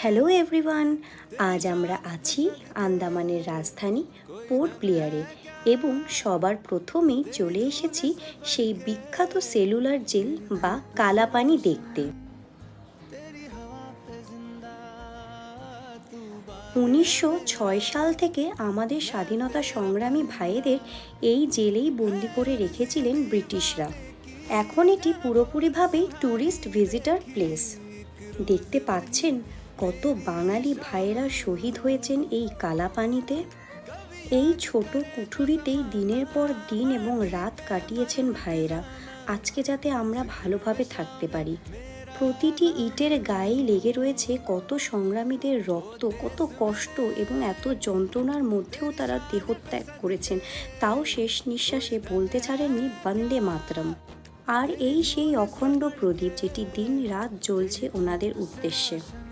Hello everyone, আজ আমরা আছি আন্দামানের রাজধানী পোর্ট ব্লেয়ারে এবং সবার প্রথমেই চলে এসেছি সেই বিখ্যাত সেলুলার জেল বা কালাপানি দেখতে। 1906 সাল থেকে আমাদের স্বাধীনতা সংগ্রামী ভাইদের এই জেলেই বন্দি করে রেখেছিলেন ব্রিটিশরা। এখন এটি পুরোপুরিভাবেই ট্যুরিস্ট ভিজিটার প্লেস। দেখতে পাচ্ছেন কত বাঙালি ভাইয়েরা শহীদ হয়েছেন এই কালাপানিতে। এই ছোট কুঠুরিতেই দিনের পর দিন এবং রাত কাটিয়েছেন ভাইয়েরা, আজকে যাতে আমরা ভালোভাবে থাকতে পারি। প্রতিটি ইটের গায়েই লেগে রয়েছে কত সংগ্রামীদের রক্ত, কত কষ্ট এবং এত যন্ত্রণার মধ্যেও তারা দেহত্যাগ করেছেন, তাও শেষ নিঃশ্বাসে বলতে ছাড়েননি বন্দে মাতরম। আর এই সেই অখণ্ড প্রদীপ যেটি দিন রাত জ্বলছে ওনাদের উদ্দেশ্যে।